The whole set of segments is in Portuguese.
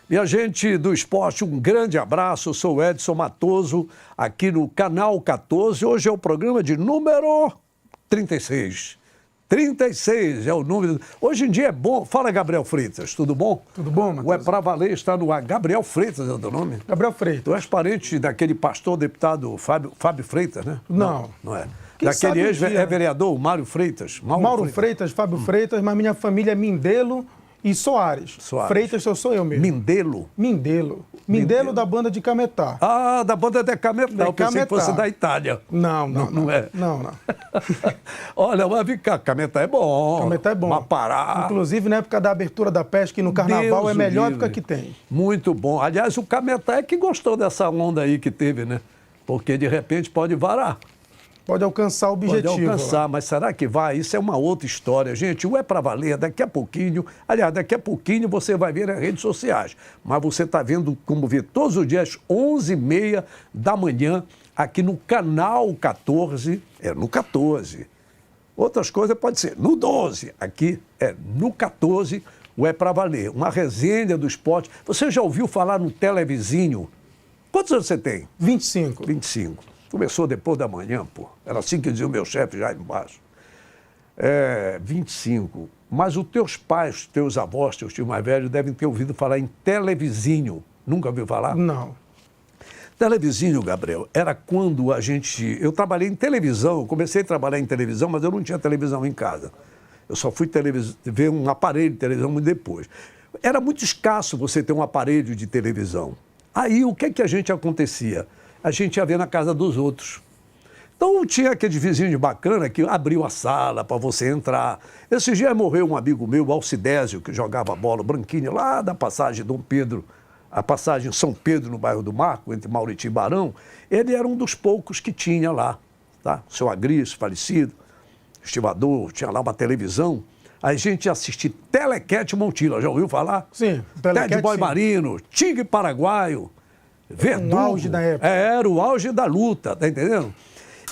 Minha gente do esporte, um grande abraço. Eu sou o Edson Matoso, aqui no Canal 14. Hoje é o programa de número 36. 36 é o número. Hoje em dia é bom. Fala, Gabriel Freitas, tudo bom? Tudo bom, Matheus? O É Pra Valer está no ar. Gabriel Freitas é o teu nome? Gabriel Freitas. Tu és parente daquele pastor deputado Fábio Freitas, né? Não. Não é. Quem Daquele sabe um dia, né? ex-vereador, Mário Freitas. Mauro Freitas, Fábio Freitas, mas minha família é Mindelo e Soares. Freitas sou eu mesmo. Mindelo. Mindelo da banda de Cametá. Ah, da banda de Cametá. Eu pensei que Cametá. fosse da Itália. Não é. Não. Olha, mas vem cá, Cametá é bom. Cametá é bom. Mapará. Inclusive, na época da abertura da pesca e no carnaval, Deus é a melhor livre. época que tem. Muito bom. Aliás, o Cametá é que gostou dessa onda aí que teve, né? Porque, de repente, pode varar. Pode alcançar o objetivo. Pode alcançar, mas será que vai? Isso é uma outra história. Gente, o É Pra Valer, daqui a pouquinho, aliás, daqui a pouquinho você vai ver nas redes sociais, mas você está vendo como ver todos os dias, 11h30 da manhã, aqui no Canal 14, no 14. Outras coisas pode ser no 12, aqui é no 14, o É Pra Valer, uma resenha do esporte. Você já ouviu falar no Televizinho? Quantos anos você tem? 25. 25. Começou depois da manhã, pô. Era assim que dizia o meu chefe já embaixo. 25. Mas os teus pais, teus avós, teus tios mais velhos devem ter ouvido falar em Televizinho. Nunca ouviu falar? Não. Televizinho, Gabriel, era quando eu trabalhei em televisão, eu comecei a trabalhar em televisão, mas eu não tinha televisão em casa. Eu só fui ver um aparelho de televisão muito depois. Era muito escasso você ter um aparelho de televisão. Aí, o que a gente acontecia? A gente ia ver na casa dos outros. Então, tinha aquele vizinho bacana que abriu a sala para você entrar. Esse dia morreu um amigo meu, Alcidésio, que jogava bola, branquinho, lá da passagem Dom Pedro, a passagem São Pedro, no bairro do Marco, entre Mauriti e Barão. Ele era um dos poucos que tinha lá, tá? O seu Agris, falecido, estivador, tinha lá uma televisão. Aí a gente ia assistir Telequete Montila, já ouviu falar? Sim, Ted Boy sim. Marino, Tigre Paraguaio, Verdugo. Um auge da época. Era o auge da luta, tá entendendo?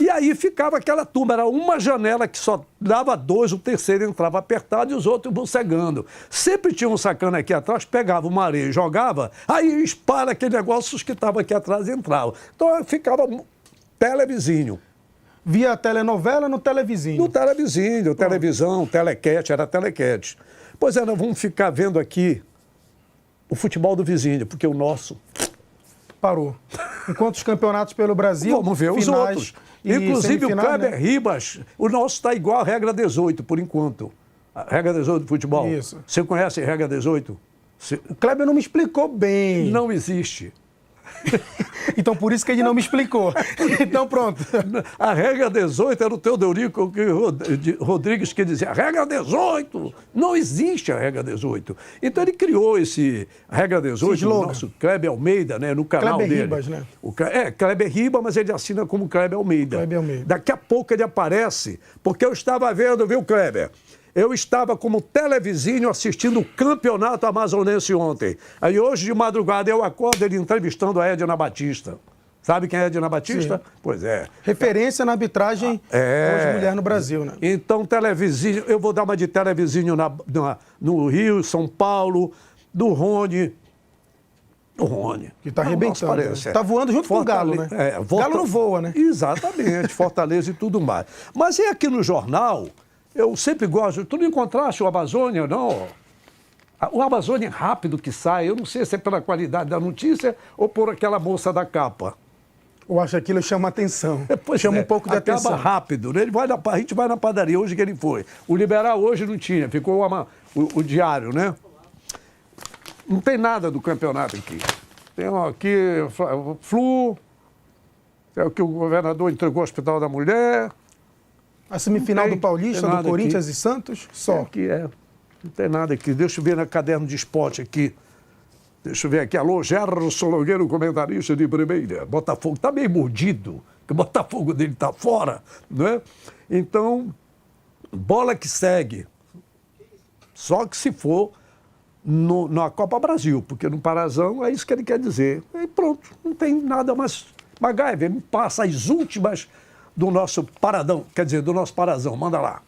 E aí ficava aquela turma, era uma janela que só dava dois, o terceiro entrava apertado e os outros bucegando. Sempre tinha um sacana aqui atrás, pegava uma areia e jogava, aí espalha aquele negócio, os que estavam aqui atrás entravam. Então ficava Televizinho. Via telenovela no Televizinho. No Televizinho, televisão, Telequete, era Telequete. Pois é, nós vamos ficar vendo aqui o futebol do vizinho, porque o nosso... Parou. Enquanto os campeonatos pelo Brasil... Vamos ver os outros. Inclusive o Kleber Ribas, o nosso está igual à regra 18, por enquanto. A regra 18 do futebol. Isso. Você conhece a regra 18? O Kleber não me explicou bem. Não existe. Então, por isso que ele não me explicou. Então, pronto. A regra 18 era o Teodorico Rodrigues que dizia, a regra 18, não existe a regra 18. Então ele criou a regra 18, o nosso Kleber Almeida, né, no canal Kleber dele. Ribas, né? Kleber Ribas, mas ele assina como Kleber Almeida. Kleber Almeida. Daqui a pouco ele aparece, porque eu estava vendo, viu, Kleber? Eu estava como televizinho assistindo o campeonato amazonense ontem. Aí hoje de madrugada eu acordo ele entrevistando a Edna Batista. Sabe quem é a Edna Batista? Sim. Pois é. Referência na arbitragem hoje mulher no Brasil, né? Então, televizinho, eu vou dar uma de televizinho no Rio, São Paulo, do Rony. O Rony. Que está arrebentando. Está voando junto com o Galo, né? O Galo não voa, né? Exatamente, Fortaleza e tudo mais. Mas e aqui no jornal... Eu sempre gosto. Tu não encontraste o Amazônia, não? O Amazônia rápido que sai, eu não sei se é pela qualidade da notícia ou por aquela moça da capa. Eu acho que aquilo chama atenção. Chama um pouco de atenção. Acaba rápido, né? A gente vai na padaria, hoje que ele foi. O Liberal hoje não tinha, ficou o Diário, né? Não tem nada do campeonato aqui. Tem aqui Flu, é o que o governador entregou ao Hospital da Mulher. A semifinal do Paulista, do Corinthians aqui. E Santos, só. Aqui não tem nada aqui. Deixa eu ver no caderno de esporte aqui. Deixa eu ver aqui. Alô, Gerson Longueiro, comentarista de primeira. Botafogo está meio mordido, que o Botafogo dele está fora, né? Então, bola que segue. Só que se for na Copa Brasil, porque no Parazão é isso que ele quer dizer. E pronto, não tem nada mais. MacGyver, me passa as últimas do nosso Paradão, quer dizer, do nosso Parazão. Manda lá.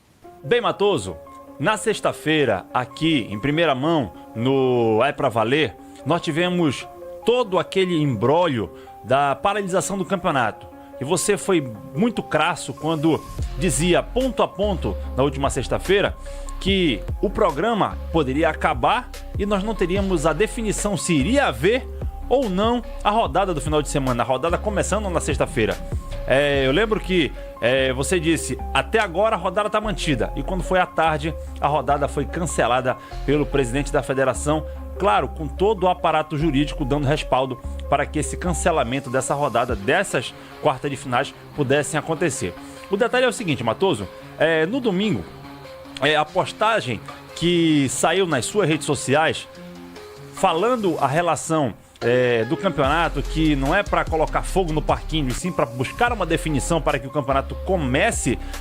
Bem, Matoso, na sexta-feira, aqui, em primeira mão, no É Pra Valer, nós tivemos todo aquele imbróglio da paralisação do campeonato. E você foi muito crasso quando dizia ponto a ponto na última sexta-feira que o programa poderia acabar e nós não teríamos a definição se iria haver ou não a rodada do final de semana, a rodada começando na sexta-feira. Eu lembro que você disse, até agora a rodada está mantida. E quando foi à tarde, a rodada foi cancelada pelo presidente da federação, claro, com todo o aparato jurídico dando respaldo para que esse cancelamento dessa rodada, dessas quartas de finais, pudessem acontecer. O detalhe é o seguinte, Matoso, no domingo, a postagem que saiu nas suas redes sociais, falando a relação do campeonato, que não é para colocar fogo no parquinho, e sim para buscar uma definição para que o campeonato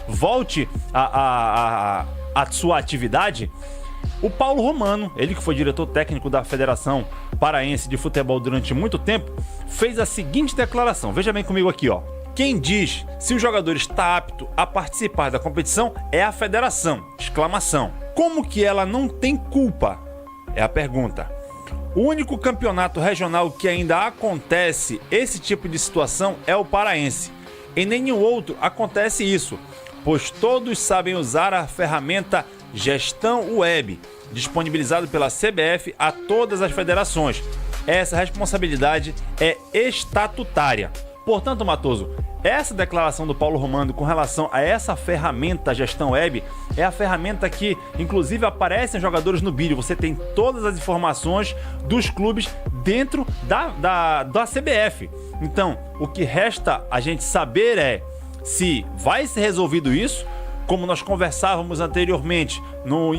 volte a sua atividade. O Paulo Romano, ele que foi diretor técnico da Federação Paraense de Futebol durante muito tempo, fez a seguinte declaração. Veja bem comigo aqui, ó. Quem diz se o jogador está apto a participar da competição é a federação. Exclamação. Como que ela não tem culpa? É a pergunta. O único campeonato regional que ainda acontece esse tipo de situação é o paraense. Em nenhum outro acontece isso, pois todos sabem usar a ferramenta Gestão Web, disponibilizado pela CBF a todas as federações. Essa responsabilidade é estatutária. Portanto, Matoso, essa declaração do Paulo Romano com relação a essa ferramenta Gestão Web é a ferramenta que, inclusive, aparecem jogadores no vídeo. Você tem todas as informações dos clubes dentro da CBF. Então, o que resta a gente saber é se vai ser resolvido isso, como nós conversávamos anteriormente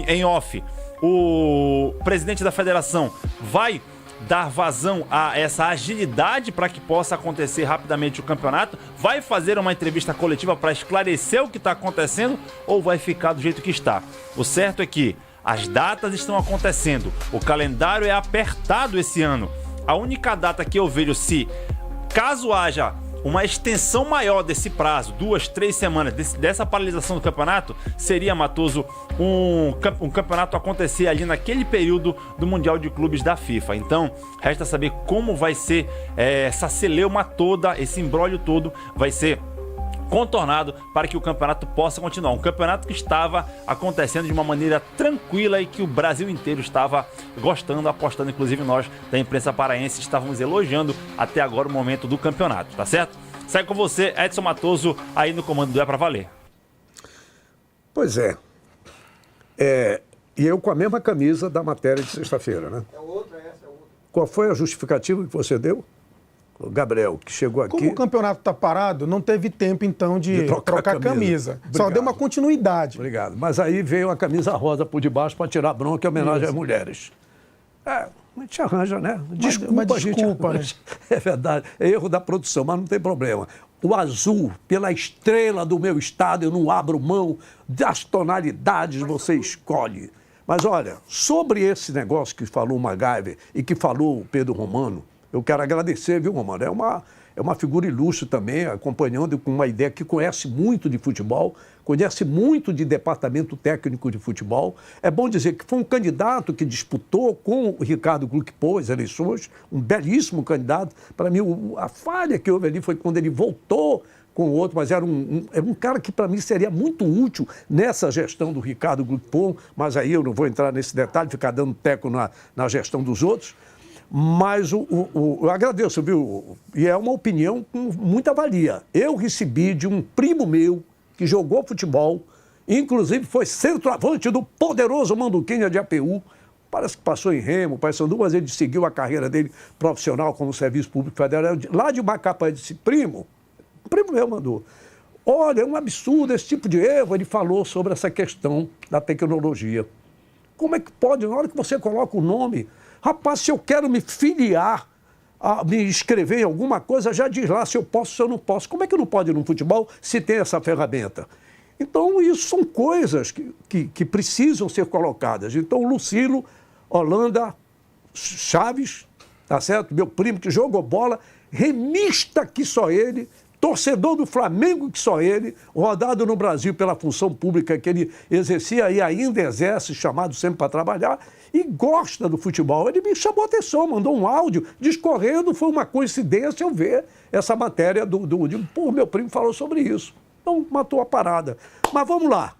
em off. O presidente da federação vai dar vazão a essa agilidade para que possa acontecer rapidamente o campeonato, vai fazer uma entrevista coletiva para esclarecer o que está acontecendo ou vai ficar do jeito que está. O certo é que as datas estão acontecendo, o calendário é apertado esse ano. A única data que eu vejo, se caso haja uma extensão maior desse prazo, 2, 3 semanas dessa paralisação do campeonato, seria, Matoso, um campeonato acontecer ali naquele período do Mundial de Clubes da FIFA. Então, resta saber como vai ser essa celeuma toda, esse imbróglio todo vai ser contornado para que o campeonato possa continuar. Um campeonato que estava acontecendo de uma maneira tranquila e que o Brasil inteiro estava gostando, apostando, inclusive nós da imprensa paraense estávamos elogiando até agora o momento do campeonato, tá certo? Segue com você, Edson Matoso, aí no comando do É Pra Valer. Pois é. E eu com a mesma camisa da matéria de sexta-feira, né? É outra, essa é outra. Qual foi a justificativa que você deu? O Gabriel, que chegou aqui... Como o campeonato está parado, não teve tempo, então, de trocar a camisa. Só deu uma continuidade. Obrigado. Mas aí veio a camisa rosa por debaixo para tirar bronca em homenagem às mulheres. A gente arranja, né? Desculpa, né? É verdade. É erro da produção, mas não tem problema. O azul, pela estrela do meu estado, eu não abro mão das tonalidades, você escolhe. Mas olha, sobre esse negócio que falou o MacGyver e que falou o Pedro Romano, eu quero agradecer, viu, Romano? É uma figura ilustre também, acompanhando com uma ideia que conhece muito de futebol, conhece muito de departamento técnico de futebol. É bom dizer que foi um candidato que disputou com o Ricardo Gluckpol as eleições, um belíssimo candidato. Para mim, a falha que houve ali foi quando ele voltou com o outro, mas era um cara que para mim seria muito útil nessa gestão do Ricardo Gluckpol, mas aí eu não vou entrar nesse detalhe, ficar dando teco na gestão dos outros. Mas eu agradeço, viu? E é uma opinião com muita valia. Eu recebi de um primo meu que jogou futebol, inclusive foi centroavante do poderoso Manduquinha de APU. Parece que passou em Remo, Paysandu, mas ele seguiu a carreira dele profissional como Serviço Público Federal. Lá de Macapá, ele disse, primo meu mandou. Olha, é um absurdo esse tipo de erro. Ele falou sobre essa questão da tecnologia. Como é que pode, na hora que você coloca o nome... Rapaz, se eu quero me filiar, me inscrever em alguma coisa, já diz lá se eu posso, se eu não posso. Como é que não pode ir no futebol se tem essa ferramenta? Então, isso são coisas que precisam ser colocadas. Então, Lucilo, Holanda, Chaves, tá certo? Meu primo que jogou bola, remista que só ele, torcedor do Flamengo, que só ele, rodado no Brasil pela função pública que ele exercia e ainda exerce, chamado sempre para trabalhar, e gosta do futebol. Ele me chamou a atenção, mandou um áudio discorrendo, foi uma coincidência eu ver essa matéria Pô, meu primo falou sobre isso. Então, matou a parada. Mas vamos lá.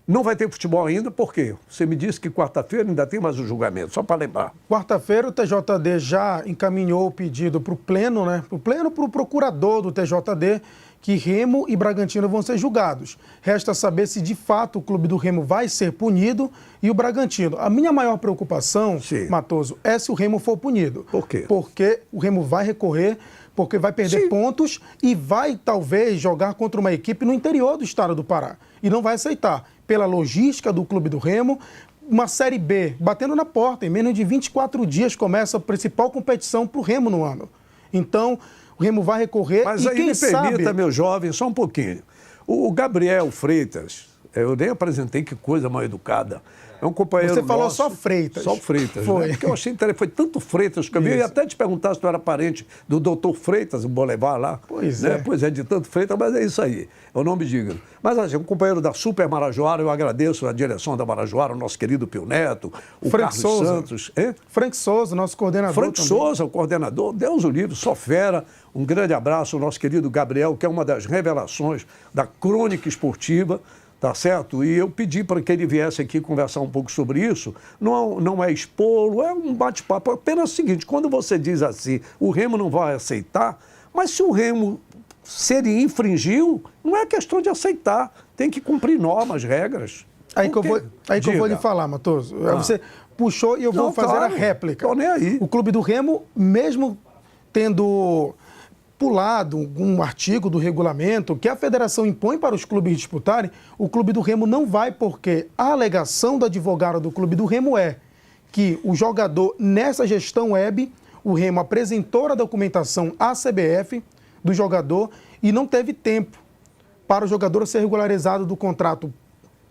Não vai ter futebol ainda, por quê? Você me disse que quarta-feira ainda tem mais um julgamento, só para lembrar. Quarta-feira o TJD já encaminhou o pedido para o Pleno, né? Para o Pleno, para o procurador do TJD, que Remo e Bragantino vão ser julgados. Resta saber se de fato o clube do Remo vai ser punido e o Bragantino. A minha maior preocupação, Sim. Matoso, é se o Remo for punido. Por quê? Porque o Remo vai recorrer, porque vai perder Sim. pontos e vai talvez jogar contra uma equipe no interior do estado do Pará. E não vai aceitar. Pela logística do clube do Remo, uma Série B batendo na porta. Em menos de 24 dias começa a principal competição para o Remo no ano. Então, o Remo vai recorrer. Mas e aí quem me permita, sabe... meu jovem, só um pouquinho. O Gabriel Freitas, eu nem apresentei, que coisa mal educada. É um companheiro Você falou nosso, só Freitas. Só Freitas, Foi. né? Porque eu achei interessante, foi tanto Freitas que eu ia até te perguntar se tu era parente do doutor Freitas, o Bolevar lá. Pois né? é. Pois é, de tanto Freitas, mas é isso aí, é o nome digno. Mas assim, um companheiro da Super Marajoara, eu agradeço a direção da Marajoara, o nosso querido Pio Neto, o Frank Carlos Souza. Santos. Frank Souza, nosso coordenador Frank também. Souza, o coordenador, Deus o livre, só fera. Um grande abraço ao nosso querido Gabriel, que é uma das revelações da crônica esportiva, tá certo? E eu pedi para que ele viesse aqui conversar um pouco sobre isso. Não é expô-lo, é um bate-papo. Apenas o seguinte, quando você diz assim, o Remo não vai aceitar, mas se o Remo, se ele infringiu, não é questão de aceitar, tem que cumprir normas, regras. Aí que eu vou lhe falar, Matoso. Você puxou e eu vou fazer a réplica. Tô nem aí. O clube do Remo, mesmo tendo pulado um artigo do regulamento que a federação impõe para os clubes disputarem, o clube do Remo não vai, porque a alegação do advogado do clube do Remo é que o jogador, nessa gestão web, o Remo apresentou a documentação à CBF do jogador e não teve tempo para o jogador ser regularizado do contrato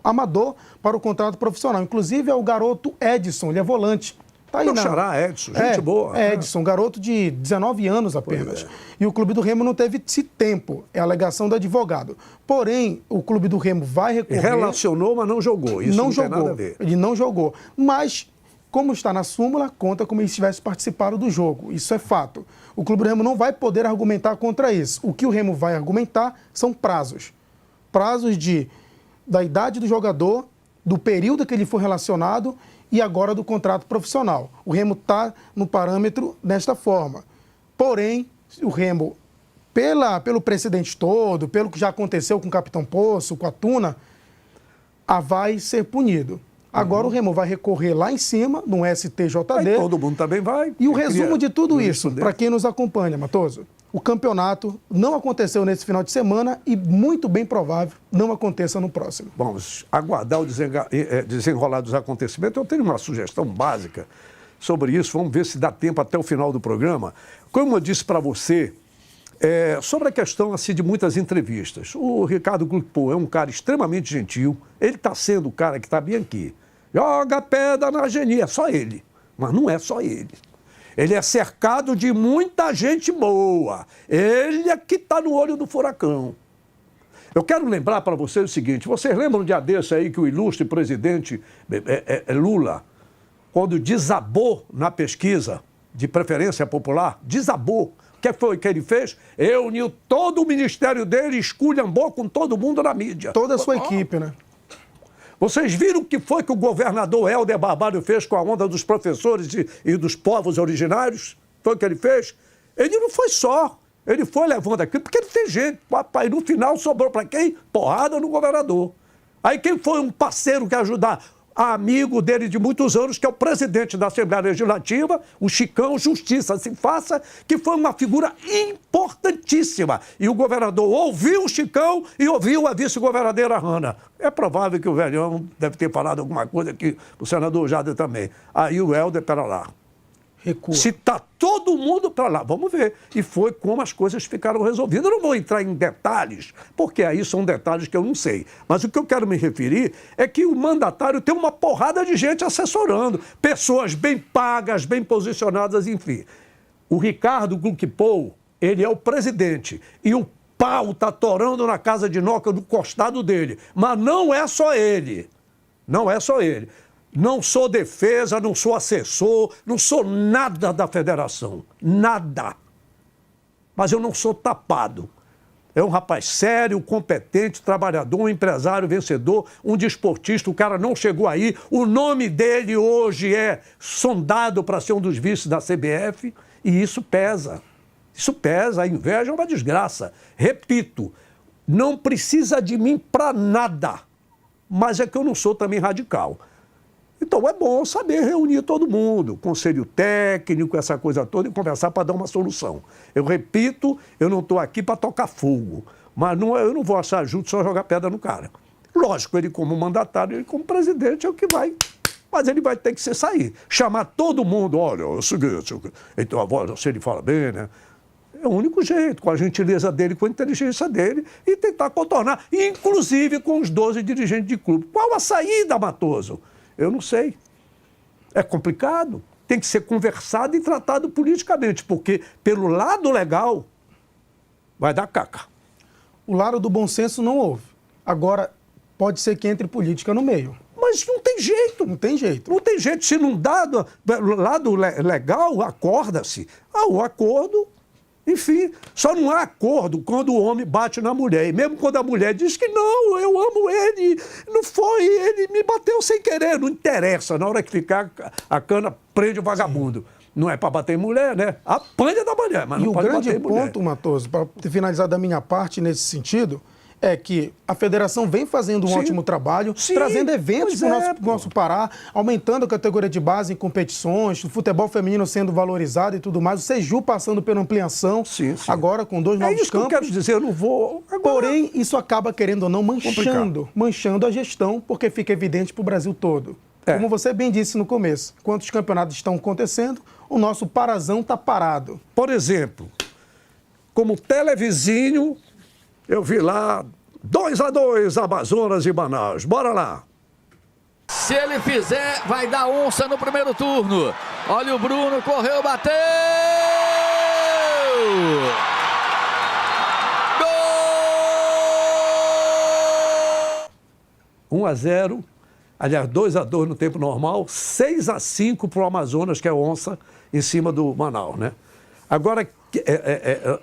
amador para o contrato profissional. Inclusive é o garoto Edson, ele é volante. Tá aí Meu xará, Edson, gente boa. Edson, garoto de 19 anos apenas. E o clube do Remo não teve esse tempo, é a alegação do advogado. Porém, o clube do Remo vai recorrer... Relacionou, mas não jogou. Isso não tem nada a ver. Ele não jogou. Mas, como está na súmula, conta como ele tivesse participado do jogo. Isso é fato. O clube do Remo não vai poder argumentar contra isso. O que o Remo vai argumentar são prazos. Prazos da idade do jogador, do período que ele foi relacionado e agora do contrato profissional. O Remo está no parâmetro desta forma. Porém, o Remo, pelo precedente todo, pelo que já aconteceu com o Capitão Poço, com a Tuna, vai ser punido. Agora o Remo vai recorrer lá em cima, no STJD. Aí todo mundo também vai. E o resumo de tudo isso, para quem nos acompanha, Matoso, o campeonato não aconteceu nesse final de semana e muito bem provável não aconteça no próximo. Vamos aguardar o desenrolar dos acontecimentos. Eu tenho uma sugestão básica sobre isso. Vamos ver se dá tempo até o final do programa. Como eu disse para você, sobre a questão assim, de muitas entrevistas. O Ricardo Gluckpo é um cara extremamente gentil. Ele está sendo o cara que está bem aqui. Joga pedra na genia, só ele. Mas não é só ele. Ele é cercado de muita gente boa. Ele é que está no olho do furacão. Eu quero lembrar para vocês o seguinte, vocês lembram um dia desse aí que o ilustre presidente Lula, quando desabou na pesquisa de preferência popular, desabou. O que foi que ele fez? Reuniu todo o ministério dele e esculhambou com todo mundo na mídia. Toda a sua equipe, né? Vocês viram o que foi que o governador Helder Barbalho fez com a onda dos professores e dos povos originários? Foi o que ele fez? Ele não foi só. Ele foi levando aquilo, porque ele tem gente. Papai, no final sobrou para quem? Porrada no governador. Aí quem foi um parceiro que ajudar? Amigo dele de muitos anos, que é o presidente da Assembleia Legislativa, o Chicão, Justiça Se Faça, que foi uma figura importantíssima. E o governador ouviu o Chicão e ouviu a vice-governadora Hanna. É provável que o velhão deve ter falado alguma coisa aqui, o senador Jader também. Aí o Helder, pera lá. Recua. Se está todo mundo para lá, vamos ver. E foi como as coisas ficaram resolvidas. Eu não vou entrar em detalhes, porque aí são detalhes que eu não sei. Mas o que eu quero me referir é que o mandatário tem uma porrada de gente assessorando. Pessoas bem pagas, bem posicionadas, enfim. O Ricardo Gluckpo, ele é o presidente. E o pau está torando na casa de Noca do costado dele. Mas não é só ele. Não é só ele. Não sou defesa, não sou assessor, não sou nada da federação. Nada. Mas eu não sou tapado. É um rapaz sério, competente, trabalhador, um empresário vencedor, um desportista. O cara não chegou aí. O nome dele hoje é sondado para ser um dos vices da CBF. E isso pesa. Isso pesa. A inveja é uma desgraça. Repito, não precisa de mim para nada. Mas é que eu não sou também radical. Então é bom saber reunir todo mundo, conselho técnico, essa coisa toda, e conversar para dar uma solução. Eu repito, eu não estou aqui para tocar fogo, mas eu não vou achar justo só jogar pedra no cara. Lógico, ele como mandatário, ele como presidente é o que vai, mas ele vai ter que se sair. Chamar todo mundo, olha, é o seguinte, então agora se ele fala bem, né? É o único jeito, com a gentileza dele, com a inteligência dele, e tentar contornar, inclusive com os 12 dirigentes de clube. Qual a saída, Matoso? Eu não sei. É complicado. Tem que ser conversado e tratado politicamente, porque pelo lado legal vai dar caca. O lado do bom senso não houve. Agora, pode ser que entre política no meio. Mas não tem jeito. Não tem jeito. Não tem jeito. Se não dá do lado legal, acorda-se. O acordo... Enfim, só não há acordo quando o homem bate na mulher. E mesmo quando a mulher diz que não, eu amo ele, não foi, ele me bateu sem querer. Não interessa, na hora que ficar a cana, prende o vagabundo. Sim. Não é para bater em mulher, né? Apanha da mulher, mas não pode bater em mulher. E o grande ponto, Matoso, para finalizar da minha parte nesse sentido, é que a federação vem fazendo um ótimo trabalho, trazendo eventos para o nosso Pará, aumentando a categoria de base em competições, o futebol feminino sendo valorizado e tudo mais, o Seju passando pela ampliação, agora com 2 novos campos. É isso que eu quero dizer, eu não vou... Agora... Porém, isso acaba, querendo ou não, manchando a gestão, porque fica evidente para o Brasil todo. Como você bem disse no começo, enquanto os campeonatos estão acontecendo, o nosso Parazão está parado. Por exemplo, como televizinho... Eu vi lá 2-2 Amazonas e Manaus. Bora lá. Se ele fizer, vai dar onça no primeiro turno. Olha o Bruno, correu, bateu! Gol! 1-0. Aliás, 2-2 no tempo normal. 6-5 para o Amazonas, que é onça, em cima do Manaus, né? Agora,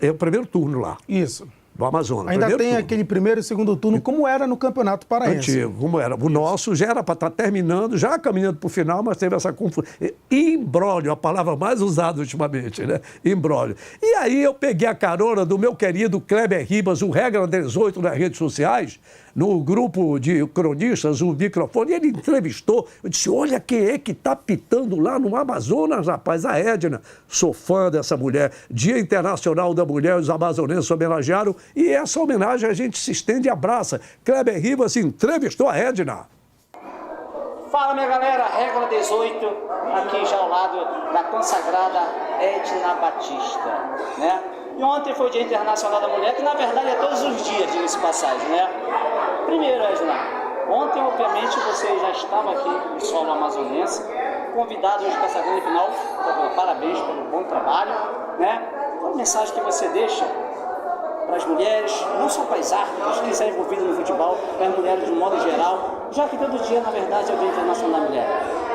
é o primeiro turno lá. Isso. Do Amazonas. Ainda tem aquele primeiro e segundo turno, como era no Campeonato Paraense. Antigo, como era. O nosso já era para estar terminando, já caminhando para o final, mas teve essa confusão. Imbróglio, a palavra mais usada ultimamente, né? Imbróglio. E aí eu peguei a carona do meu querido Kleber Ribas, o Regra 18 nas redes sociais, no grupo de cronistas, o microfone, e ele entrevistou. Eu disse, olha quem é que está pitando lá no Amazonas, rapaz, a Edna. Sou fã dessa mulher. Dia Internacional da Mulher, os amazonenses homenagearam, e essa homenagem a gente se estende e abraça. Kleber Ribas entrevistou a Edna. Fala, minha galera, Regra 18, aqui já ao lado da consagrada Edna Batista, né? E ontem foi o Dia Internacional da Mulher, que na verdade é todos os dias, diga-se passagem, né? Primeiro, Edna, ontem, obviamente, você já estava aqui no solo amazonense, convidado hoje para essa grande final, parabéns pelo bom trabalho, né? Qual a mensagem que você deixa para as mulheres, não só para as árbitras que estão envolvidas no futebol, para as mulheres de um modo geral, já que todo dia, na verdade, é o Dia Internacional da Mulher.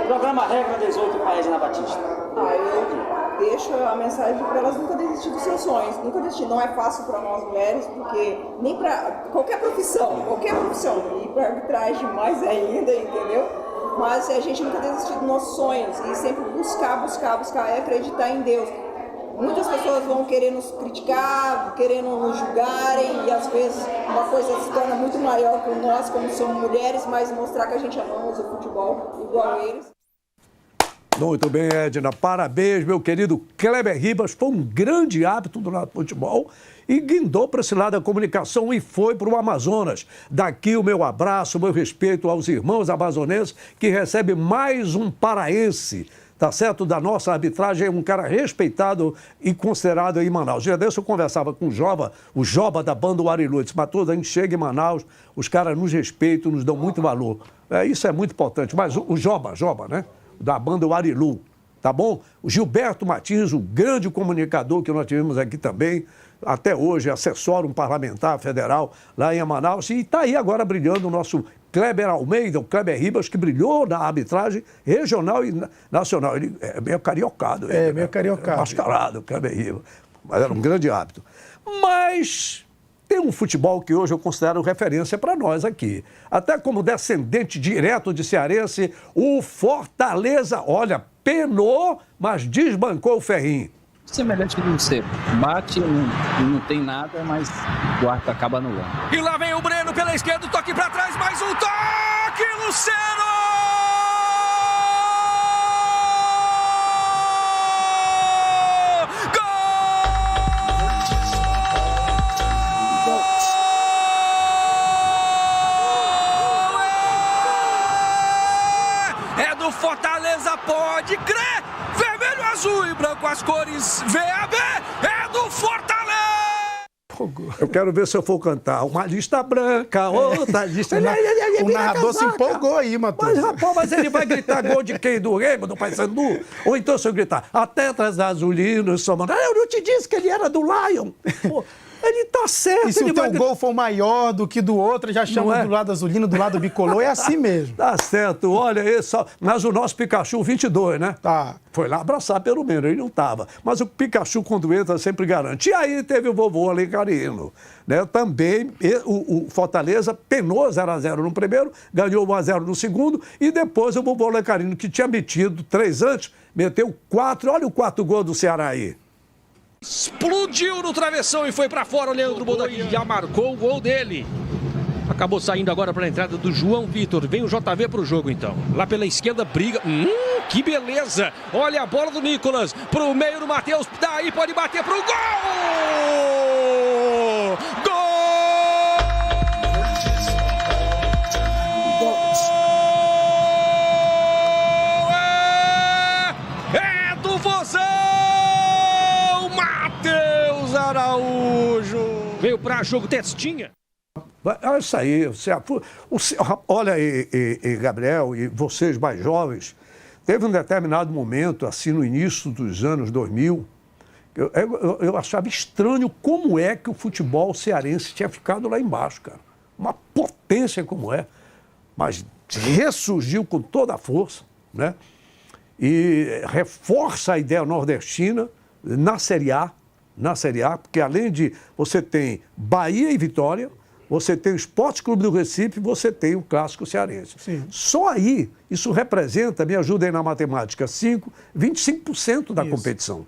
Programa Regra 18 para a Edna Batista. Eu deixo a mensagem para elas nunca desistir dos seus sonhos, nunca desistir. Não é fácil para nós mulheres, porque nem para qualquer profissão, e para arbitragem mais ainda, entendeu? Mas a gente nunca desistir dos nossos sonhos e sempre buscar e acreditar em Deus. Muitas pessoas vão querer nos criticar, querendo nos julgarem, e às vezes uma coisa se torna muito maior por nós, como somos mulheres, mas mostrar que a gente amamos o futebol igual a eles. Muito bem, Edna. Parabéns, meu querido Kleber Ribas. Foi um grande hábito do lado do futebol e guindou para esse lado da comunicação e foi para o Amazonas. Daqui o meu abraço, o meu respeito aos irmãos amazonenses que recebem mais um paraense, tá certo? Da nossa arbitragem, é um cara respeitado e considerado em Manaus. Já desse eu conversava com o Joba da banda Arilu. Disse, Matoso, a gente chega em Manaus, os caras nos respeitam, nos dão muito valor. Isso é muito importante. Mas o Joba, né? Da banda Arilu, tá bom? O Gilberto Martins, o grande comunicador que nós tivemos aqui também, até hoje assessora um parlamentar federal lá em Manaus, e está aí agora brilhando o nosso Kleber Almeida, o Kleber Ribas, que brilhou na arbitragem regional e nacional. Ele é meio cariocado. Meio cariocado. Mascarado, o Kleber Ribas. Mas era um grande árbitro. Mas tem um futebol que hoje eu considero referência para nós aqui. Até como descendente direto de cearense, o Fortaleza, olha, penou, mas desbancou o Ferrinho. Semelhante que você bate, não tem nada, mas o arco acaba no ar. E lá vem o Breno pela esquerda, toque pra trás, mais um toque, Luciano! Gol! É do Fortaleza, pode crer! Vermelho, azul e branco, as cores VAB, é do Fortaleza! Eu quero ver se eu for cantar uma lista branca, outra lista... O narrador se empolgou aí, Matheus. Mas, rapaz, mas ele vai gritar gol de quem? Do Remo, do Paysandu? Ou então se eu gritar, até atrás da Azulino, somando... Eu não te disse que ele era do Lion. Pô, ele tá certo. E se ele o teu gol for maior do que do outro, já chama do lado azulino, do lado bicolor, é assim mesmo. Tá certo, olha aí, mas o nosso Pikachu 22, né? Tá. Foi lá abraçar pelo menos, ele não tava. Mas o Pikachu, quando entra, sempre garante. E aí teve o vovô Alencarino, né? Também o Fortaleza penou 0-0 no primeiro, ganhou 1-0 no segundo, e depois o vovô Alencarino, que tinha metido 3 antes, meteu 4. Olha o 4 gol do Ceará aí. Explodiu no travessão e foi pra fora o Leandro Boldani. Já marcou o gol dele. Acabou saindo agora para a entrada do João Vitor. Vem o JV para o jogo então. Lá pela esquerda briga. Que beleza! Olha a bola do Nicolas. Pro meio do Matheus. Daí pode bater pro gol! Gol! É do Vozão! Matheus Araújo! Veio para jogo testinha. É isso aí. Olha aí, Gabriel, e vocês mais jovens, teve um determinado momento, assim, no início dos anos 2000, eu achava estranho como é que o futebol cearense tinha ficado lá embaixo, cara. Uma potência como é. Mas ressurgiu com toda a força, né? E reforça a ideia nordestina na Série A, porque além de você tem Bahia e Vitória, você tem o Esporte Clube do Recife, você tem o Clássico Cearense. Sim. Só aí, isso representa, me ajuda aí na matemática, 25% da competição.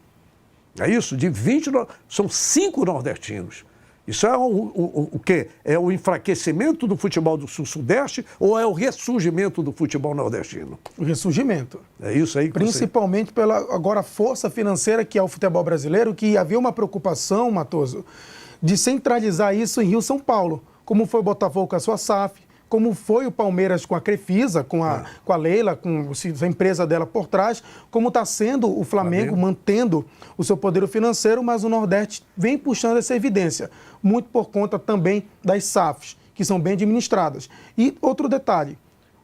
É isso? De 20, são 5 nordestinos. Isso é o quê? É o enfraquecimento do futebol do Sul-Sudeste ou é o ressurgimento do futebol nordestino? O ressurgimento. É isso aí que principalmente pela agora força financeira que é o futebol brasileiro, que havia uma preocupação, Matoso, de centralizar isso em Rio São Paulo, como foi o Botafogo com a sua SAF, como foi o Palmeiras com a Crefisa, com a Leila, com a empresa dela por trás, como está sendo o Flamengo mantendo o seu poder financeiro, mas o Nordeste vem puxando essa evidência, muito por conta também das SAFs, que são bem administradas. E outro detalhe,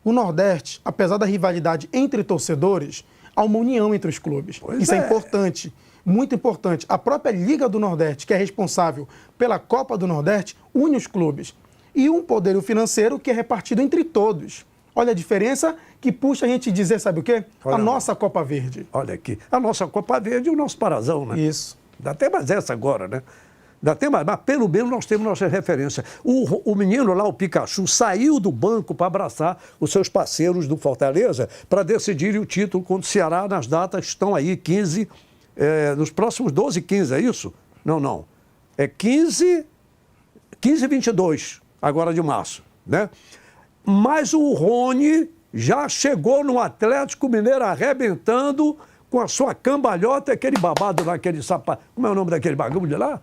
o Nordeste, apesar da rivalidade entre torcedores, há uma união entre os clubes. Isso é importante. Muito importante. A própria Liga do Nordeste, que é responsável pela Copa do Nordeste, une os clubes. E um poder financeiro que é repartido entre todos. Olha a diferença que puxa a gente dizer, sabe o quê? A nossa Copa Verde. Olha aqui, a nossa Copa Verde e o nosso Parazão, né? Isso. Dá até mais essa agora, né? Dá até mais, mas pelo menos nós temos nossa referência. O menino lá, o Pikachu, saiu do banco para abraçar os seus parceiros do Fortaleza para decidirem o título contra o Ceará nas datas, estão aí 15... nos próximos 12 e 15, é isso? Não. É 15 e 22, agora de março, né? Mas o Rony já chegou no Atlético Mineiro arrebentando com a sua cambalhota, aquele babado lá, aquele sapato. Como é o nome daquele bagulho lá?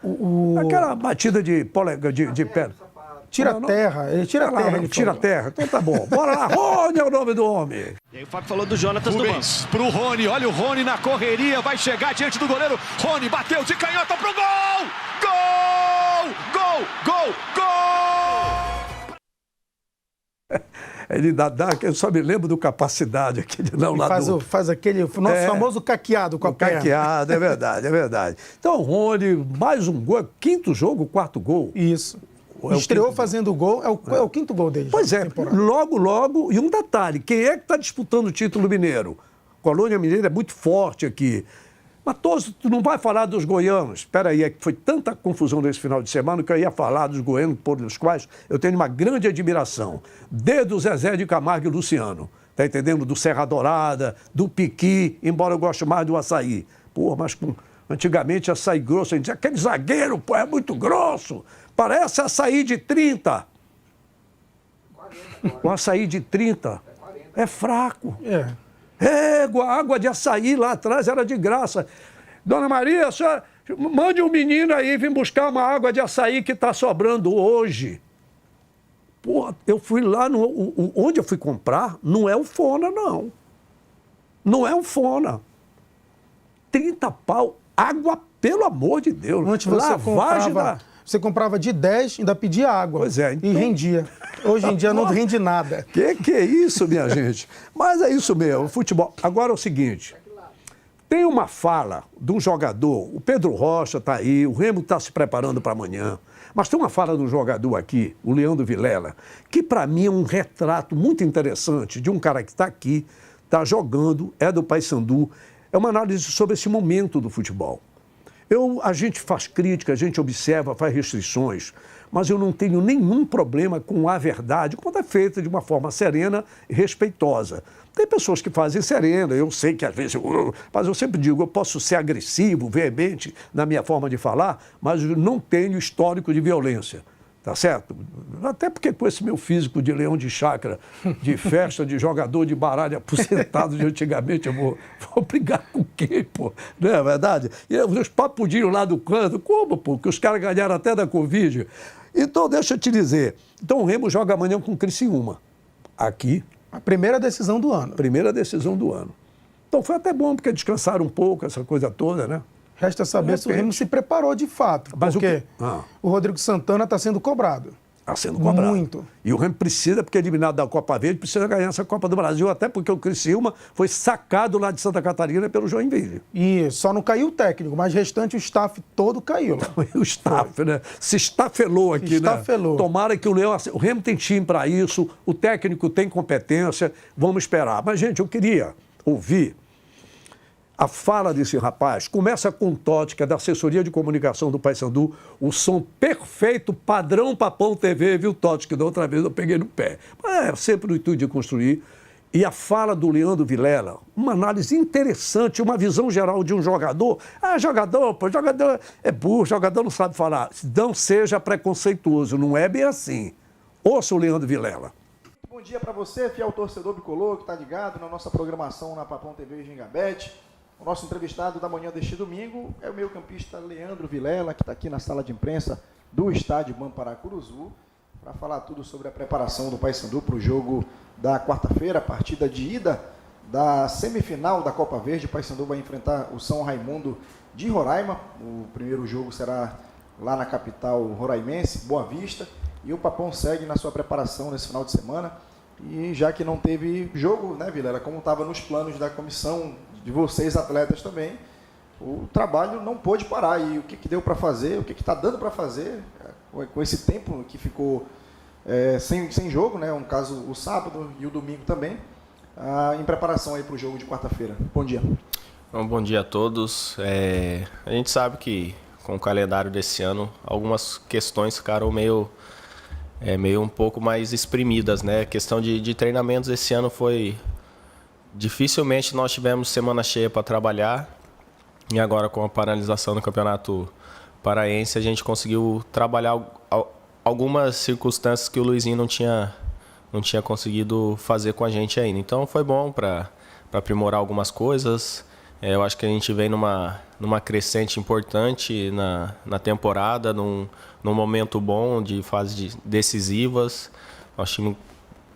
Aquela batida de pedra. Tira terra, ele tira terra. Ele tira terra, então tá bom. Bora lá, Rony é o nome do homem. E aí o Fábio falou do Jonatas do banco. Pro Rony, olha o Rony na correria, vai chegar diante do goleiro. Rony bateu de canhota pro gol! Gol! Gol! Gol! Gol! Ele eu só me lembro do Capacidade, aquele não lá faz aquele nosso famoso caqueado com a perna. Caqueado, é verdade, é verdade. Então, Rony, mais um gol, quinto jogo, quarto gol. Isso. Estreou fazendo gol, é o quinto gol dele. Pois é, logo, e um detalhe, quem é que está disputando o título mineiro? Colônia Mineira é muito forte aqui. Matoso, tu não vai falar dos goianos? Espera aí, é que foi tanta confusão nesse final de semana que eu ia falar dos goianos, por os quais eu tenho uma grande admiração. Desde o Zezé de Camargo e Luciano, tá entendendo? Do Serra Dourada, do Piqui, embora eu goste mais do Açaí. Pô, mas antigamente Açaí grosso, a gente dizia, aquele zagueiro, pô, é muito grosso, parece Açaí de 30. O Açaí de 30 é fraco. Água de açaí lá atrás era de graça. Dona Maria, a senhora, mande um menino aí vir buscar uma água de açaí que está sobrando hoje. Pô, eu fui lá, onde eu fui comprar, não é o Fona, não. Não é o Fona. 30 pau, água, pelo amor de Deus. Antes você comprava de 10, ainda pedia água. Pois é. Então... E rendia. Hoje em dia não rende nada. Que é isso, minha gente? Mas é isso mesmo, futebol. Agora é o seguinte, tem uma fala de um jogador, o Pedro Rocha está aí, o Remo está se preparando para amanhã, mas tem uma fala de um jogador aqui, o Leandro Vilela, que para mim é um retrato muito interessante de um cara que está aqui, está jogando, é do Paysandu, é uma análise sobre esse momento do futebol. A gente faz crítica, a gente observa, faz restrições, mas eu não tenho nenhum problema com a verdade, quando é feita de uma forma serena e respeitosa. Tem pessoas que fazem serena, eu sei que às vezes, mas eu sempre digo, eu posso ser agressivo, veemente na minha forma de falar, mas eu não tenho histórico de violência. Tá certo? Até porque com esse meu físico de leão de chácara, de festa, de jogador de baralho aposentado de antigamente, eu vou brigar com quem, pô? Não é verdade? E os papudinhos lá do canto, como, pô? Que os caras ganharam até da Covid. Então, deixa eu te dizer. Então, o Remo joga amanhã com o Criciúma. Aqui. A primeira decisão do ano. Primeira decisão do ano. Então, foi até bom, porque descansaram um pouco, essa coisa toda, né? Resta saber se o Remo se preparou de fato, porque o Rodrigo Santana está sendo cobrado. Está sendo cobrado. Muito. E o Remo precisa, porque é eliminado da Copa Verde, precisa ganhar essa Copa do Brasil, até porque o Criciúma foi sacado lá de Santa Catarina pelo Joinville. E só não caiu o técnico, mas o restante, o staff todo caiu. O staff, né? Se estafelou aqui, estafelou. Né? Tomara que o Remo tem time para isso, o técnico tem competência, vamos esperar. Mas, gente, eu queria ouvir a fala desse rapaz. Começa com o Totti, que é da assessoria de comunicação do Paysandu, o som perfeito, padrão Papão TV, viu, Totti? Que da outra vez eu peguei no pé. Mas é sempre o intuito de construir. E a fala do Leandro Vilela, uma análise interessante, uma visão geral de um jogador. Jogador é burro, jogador não sabe falar. Não seja preconceituoso, não é bem assim. Ouça o Leandro Vilela. Bom dia para você, fiel torcedor bicolor, que está ligado na nossa programação na Papão TV Gingabete. O nosso entrevistado da manhã deste domingo é o meio-campista Leandro Vilela, que está aqui na sala de imprensa do estádio Mamparacuruzu, para falar tudo sobre a preparação do Paysandu para o jogo da quarta-feira, a partida de ida da semifinal da Copa Verde. O Paysandu vai enfrentar o São Raimundo de Roraima. O primeiro jogo será lá na capital roraimense, Boa Vista, e o Papão segue na sua preparação nesse final de semana. E já que não teve jogo, né, Vilela, como estava nos planos da comissão, de vocês atletas também, o trabalho não pôde parar. E o que deu para fazer, o que está dando para fazer com esse tempo que ficou sem jogo, né? Um caso o sábado e o domingo também, em preparação aí para o jogo de quarta-feira. Bom dia. Bom dia a todos. A gente sabe que com o calendário desse ano, algumas questões ficaram meio um pouco mais exprimidas, né? A questão de treinamentos esse ano foi... Dificilmente nós tivemos semana cheia para trabalhar, e agora com a paralisação do Campeonato Paraense a gente conseguiu trabalhar algumas circunstâncias que o Luizinho não tinha conseguido fazer com a gente ainda. Então foi bom para aprimorar algumas coisas. Eu acho que a gente vem numa crescente importante na temporada, num momento bom de fases decisivas. Nosso time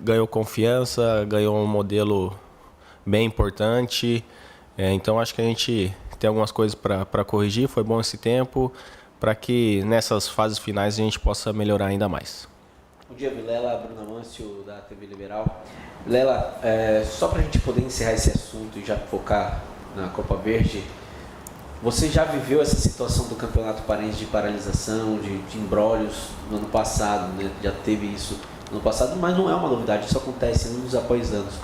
ganhou confiança, ganhou um modelo bem importante, então acho que a gente tem algumas coisas para corrigir. Foi bom esse tempo para que nessas fases finais a gente possa melhorar ainda mais. Bom dia, Vilela, Bruno Amâncio, da TV Liberal. Vilela, só para a gente poder encerrar esse assunto e já focar na Copa Verde, você já viveu essa situação do Campeonato Paraense de paralisação, de imbrólios no ano passado, né? Já teve isso no ano passado, mas não é uma novidade, isso acontece anos após anos.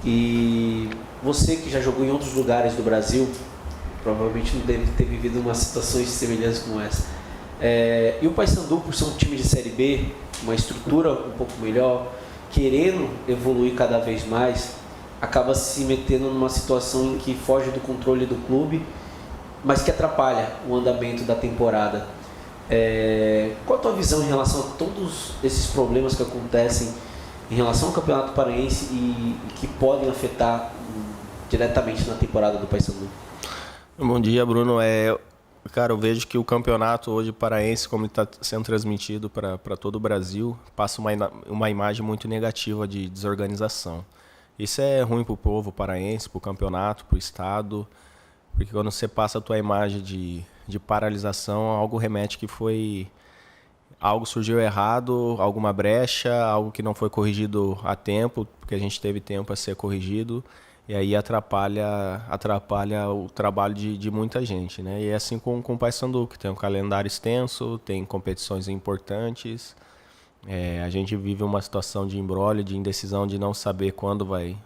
E você que já jogou em outros lugares do Brasil, provavelmente não deve ter vivido uma situação semelhante como essa. E o Paysandu, por ser um time de Série B, uma estrutura um pouco melhor, querendo evoluir cada vez mais, acaba se metendo numa situação em que foge do controle do clube, mas que atrapalha o andamento da temporada. Qual a tua visão em relação a todos esses problemas que acontecem em relação ao Campeonato Paraense e que podem afetar diretamente na temporada do Paysandu? Bom dia, Bruno. Cara, eu vejo que o campeonato hoje paraense, como está sendo transmitido para todo o Brasil, passa uma imagem muito negativa de desorganização. Isso é ruim para o povo paraense, para o campeonato, para o estado, porque quando você passa a tua imagem de paralisação, algo remete que algo surgiu errado, alguma brecha, algo que não foi corrigido a tempo, porque a gente teve tempo a ser corrigido. E aí atrapalha o trabalho de muita gente, né? E é assim com o Paysandu, que tem um calendário extenso, tem competições importantes. A gente vive uma situação de imbróglio, de indecisão, de não saber quando vai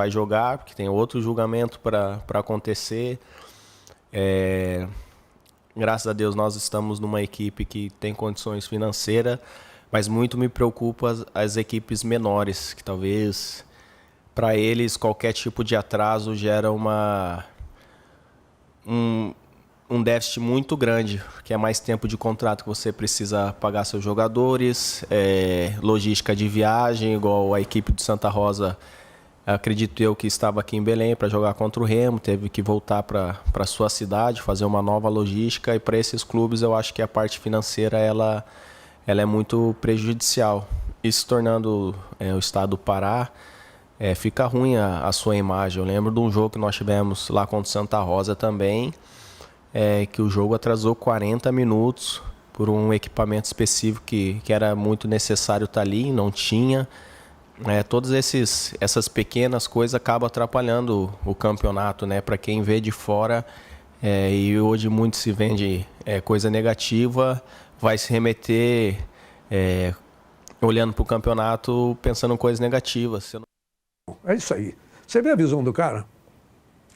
jogar, porque tem outro julgamento para acontecer. Graças a Deus nós estamos numa equipe que tem condições financeiras, mas muito me preocupa as equipes menores, que talvez... Para eles, qualquer tipo de atraso gera um déficit muito grande, que é mais tempo de contrato que você precisa pagar seus jogadores, logística de viagem, igual a equipe de Santa Rosa, acredito eu que estava aqui em Belém para jogar contra o Remo, teve que voltar para sua cidade, fazer uma nova logística, e para esses clubes eu acho que a parte financeira ela é muito prejudicial. Isso tornando o estado do Pará, fica ruim a sua imagem. Eu lembro de um jogo que nós tivemos lá contra o Santa Rosa também, que o jogo atrasou 40 minutos por um equipamento específico que era muito necessário estar ali e não tinha. Todas essas pequenas coisas acabam atrapalhando o campeonato, né? Para quem vê de fora, e hoje muito se vende coisa negativa, vai se remeter olhando para o campeonato pensando em coisas negativas. É isso aí. Você vê a visão do cara?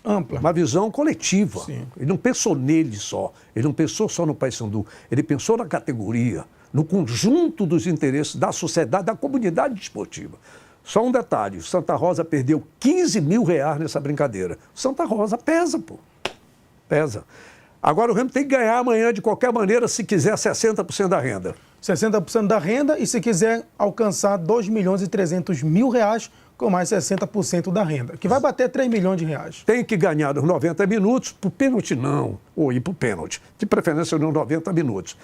Ampla. Uma visão coletiva. Sim. Ele não pensou nele só. Ele não pensou só no Paysandu. Ele pensou na categoria, no conjunto dos interesses da sociedade, da comunidade desportiva. Só um detalhe. O Santa Rosa perdeu 15 mil reais nessa brincadeira. O Santa Rosa pesa, pô. Pesa. Agora o Remo tem que ganhar amanhã de qualquer maneira, se quiser 60% da renda. 60% da renda, e se quiser alcançar 2.300.000 reais com mais 60% da renda, que vai bater 3 milhões de reais. Tem que ganhar nos 90 minutos, por pênalti não, ou ir por pênalti, de preferência nos 90 minutos.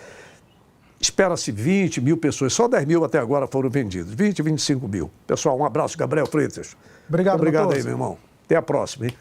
Espera-se 20 mil pessoas, só 10 mil até agora foram vendidos, 20, 25 mil. Pessoal, um abraço, Gabriel Freitas. Obrigado aí, meu irmão. Até a próxima, hein?